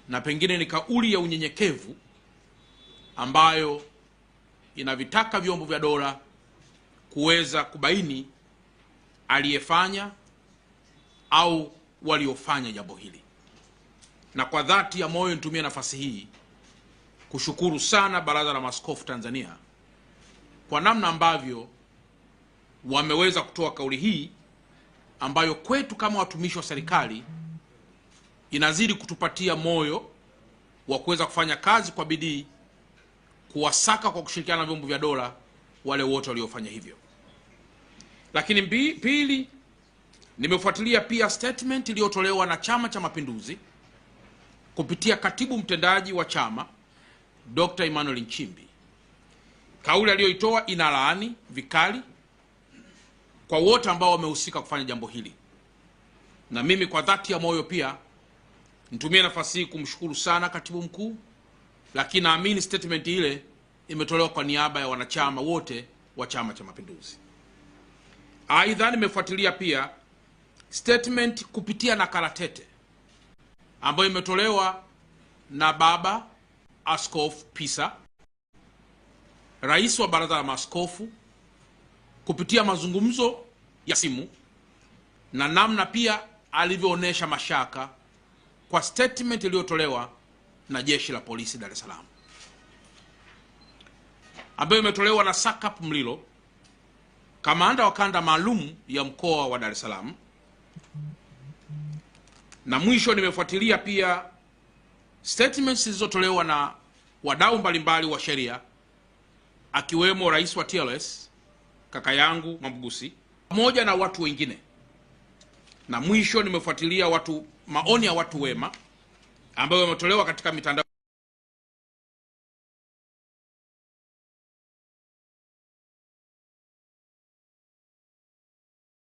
na pengine ni kauli ya unyenyekevu ambayo inavitaka vyombo vya dola kuweza kubaini aliyefanya au waliofanya jambo hili. Na kwa dhati ya moyo nitumie nafasi hii kushukuru sana Baraza la Maaskofu Tanzania kwa namna ambavyo wameweza kutoa kauli hii ambayo kwetu kama watumishi wa serikali inazidi kutupatia moyo wa kuweza kufanya kazi kwa bidii kuwasaka kwa kushirikiana na vyombo vya dola wale wote waliofanya hivyo. Lakini pili, nimefuatilia pia statement iliyotolewa na Chama cha Mapinduzi kupitia katibu mtendaji wa chama Dr. Emmanuel Nchimbi. Kauli aliyoitoa inalaani vikali kwa wote ambao wamehusika kufanya jambo hili. Na mimi kwa dhati ya moyo pia nitumie nafasi hii kumshukuru sana katibu mkuu, lakini naamini statement ile imetolewa kwa niaba ya wanachama wote wa Chama cha Mapinduzi. Aidha, nimefuatilia pia statement kupitia nakala tete ambayo imetolewa na Baba Askofu Pisa, rais wa Baraza la Maaskofu, kupitia mazungumzo ya simu na namna pia alivyoonesha mashaka kwa statement iliyotolewa na Jeshi la Polisi Dar es Salaam, ambayo imetolewa na Sakap Mlilo, kamanda wa kanda maalum ya mkoa wa Dar es Salaam. Na mwisho nimefuatilia pia statements zilizotolewa na wadau mbalimbali wa sheria akiwemo rais wa TLS kaka yangu Mambugusi pamoja na watu wengine. Na mwisho nimefuatilia maoni ya watu wema ambayo yametolewa katika mitandao